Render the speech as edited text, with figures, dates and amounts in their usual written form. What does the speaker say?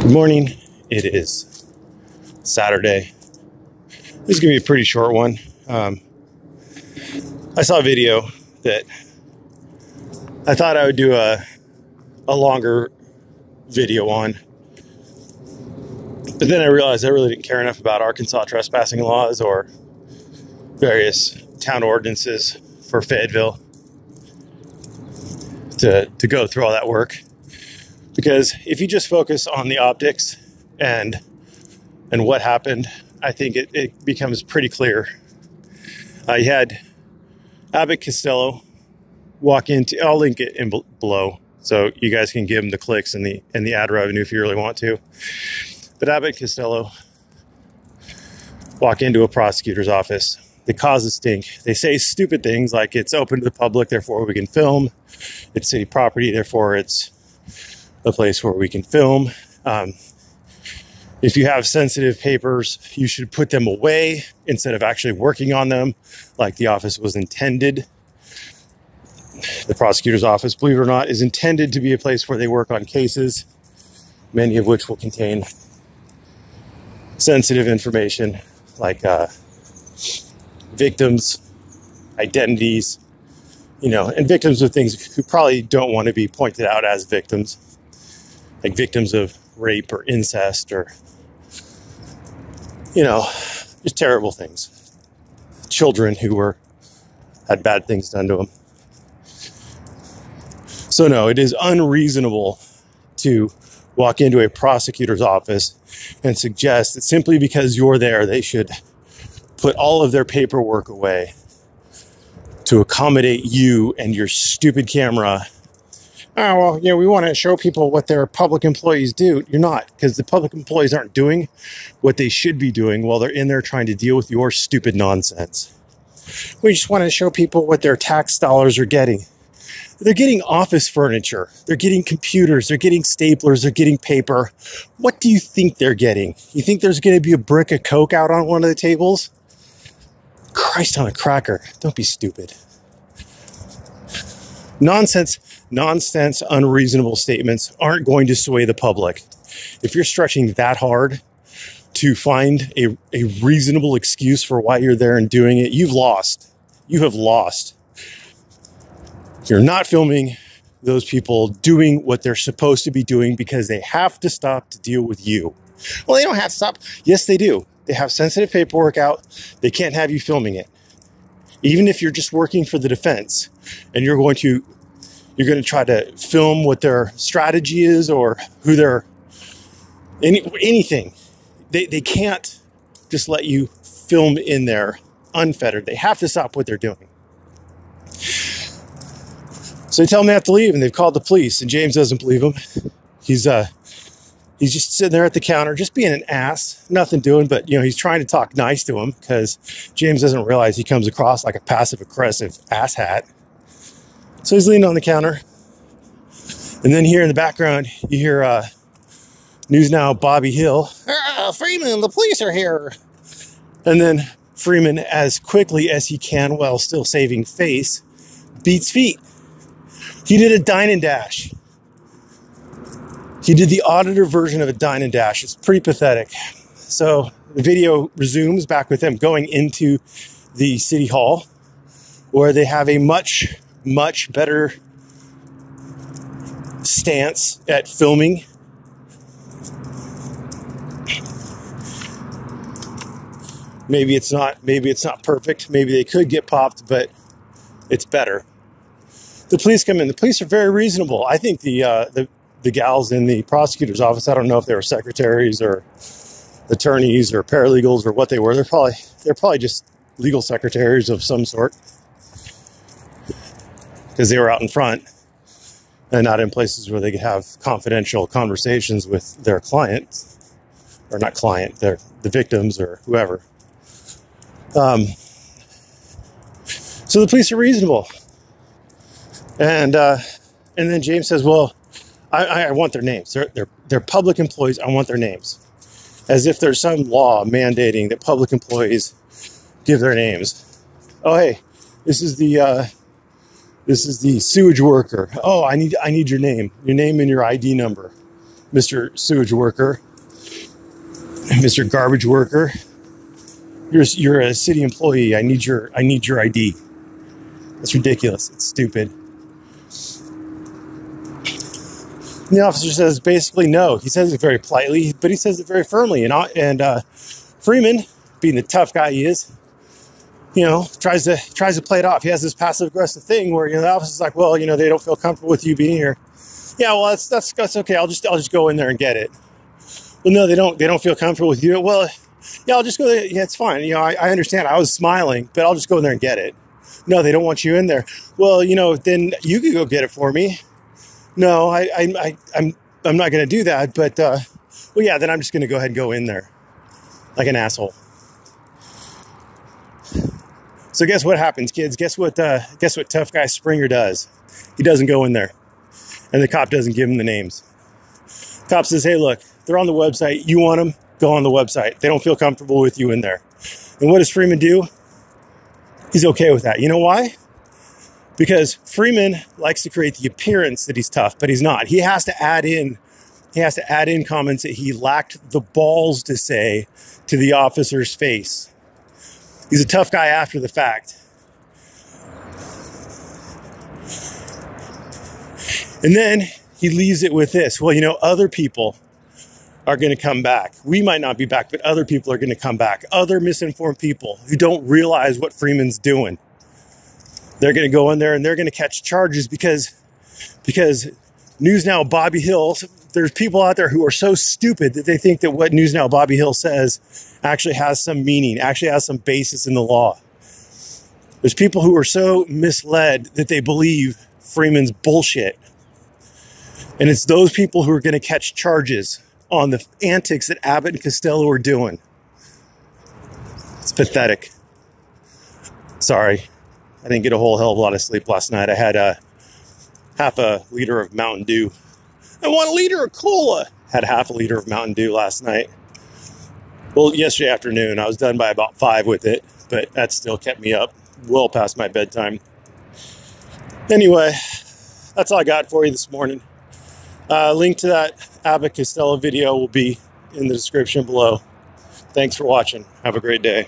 Good morning. It is Saturday. This is going to be a pretty short one. I saw a video that I thought I would do a longer video on. But then I realized I really didn't care enough about Arkansas trespassing laws or various town ordinances for Fayetteville to go through all that work. Because if you just focus on the optics and what happened, I think it becomes pretty clear. You had Abbott Costello walk into, I'll link it in below so you guys can give him the clicks and the ad revenue if you really want to. But Abbott Costello walk into a prosecutor's office. They cause a stink. They say stupid things like it's open to the public, therefore we can film. It's city property, therefore it's a place where we can film. If you have sensitive papers, you should put them away instead of actually working on them like the office was intended. The prosecutor's office, believe it or not, is intended to be a place where they work on cases, many of which will contain sensitive information like victims, identities, and victims of things who probably don't want to be pointed out as victims, like victims of rape or incest or, just terrible things. Children who had bad things done to them. So no, it is unreasonable to walk into a prosecutor's office and suggest that simply because you're there, they should put all of their paperwork away to accommodate you and your stupid camera. Oh, well, we want to show people what their public employees do. You're not, because the public employees aren't doing what they should be doing while they're in there trying to deal with your stupid nonsense. We just want to show people what their tax dollars are getting. They're getting office furniture. They're getting computers. They're getting staplers. They're getting paper. What do you think they're getting? You think there's going to be a brick of Coke out on one of the tables? Christ on a cracker. Don't be stupid. Nonsense, unreasonable statements aren't going to sway the public. If you're stretching that hard to find a reasonable excuse for why you're there and doing it, you've lost. You have lost. You're not filming those people doing what they're supposed to be doing because they have to stop to deal with you. Well, they don't have to stop. Yes, they do. They have sensitive paperwork out. They can't have you filming it. Even if you're just working for the defense and you're going to try to film what their strategy is or who they're anything. They can't just let you film in there unfettered. They have to stop what they're doing. So they tell them they have to leave and they've called the police and James doesn't believe them. He's just sitting there at the counter, just being an ass, nothing doing, but he's trying to talk nice to him because James doesn't realize he comes across like a passive-aggressive asshat. So he's leaning on the counter. And then here in the background, you hear News Now Bobby Hill. Freeman, the police are here. And then Freeman, as quickly as he can while still saving face, beats feet. He did a dine and dash. He did the auditor version of a dine and dash. It's pretty pathetic. So the video resumes back with them going into the city hall where they have a much better stance at filming. Maybe it's not perfect. Maybe they could get popped, but it's better. The police come in. The police are very reasonable. I think the gals in the prosecutor's office, I don't know if they were secretaries or attorneys or paralegals or what they were. They're probably just legal secretaries of some sort because they were out in front and not in places where they could have confidential conversations with their clients, or not client, the victims or whoever. So the police are reasonable. And then James says, well, I want their names. They're public employees. I want their names. As if there's some law mandating that public employees give their names. Oh, hey, this is the sewage worker. Oh, I need your name and your ID number. Mr. Sewage Worker, Mr. Garbage Worker. You're a city employee. I need your ID. That's ridiculous. It's stupid. And the officer says basically no. He says it very politely, but he says it very firmly. And Freeman, being the tough guy he is, tries to play it off. He has this passive aggressive thing where the officer's like, well, they don't feel comfortable with you being here. Yeah, well, that's okay. I'll just go in there and get it. Well, no, they don't feel comfortable with you. Well, yeah, I'll just go there. Yeah, it's fine. I understand. I was smiling, but I'll just go in there and get it. No, they don't want you in there. Well, then you could go get it for me. No, I'm not going to do that. But well, yeah, then I'm just going to go ahead and go in there like an asshole. So guess what happens, kids? Guess what tough guy Springer does? He doesn't go in there, and the cop doesn't give him the names. Cop says, hey, look, they're on the website. You want them? Go on the website. They don't feel comfortable with you in there. And what does Freeman do? He's okay with that. You know why? Because Freeman likes to create the appearance that he's tough, but he's not. He has to add in comments that he lacked the balls to say to the officer's face. He's a tough guy after the fact. And then he leaves it with this. Well, other people are going to come back. We might not be back, but other people are going to come back. Other misinformed people who don't realize what Freeman's doing. They're going to go in there and they're going to catch charges because News Now Bobby Hill, there's people out there who are so stupid that they think that what News Now Bobby Hill says actually has some meaning, actually has some basis in the law. There's people who are so misled that they believe Freeman's bullshit. And it's those people who are going to catch charges on the antics that Abbott and Costello are doing. It's pathetic. Sorry. I didn't get a whole hell of a lot of sleep last night. I had half a liter of Mountain Dew and 1 liter of cola. Had half a liter of Mountain Dew last night. Well, yesterday afternoon. I was done by about 5 with it, but that still kept me up well past my bedtime. Anyway, that's all I got for you this morning. Link to that Abbott Costello video will be in the description below. Thanks for watching. Have a great day.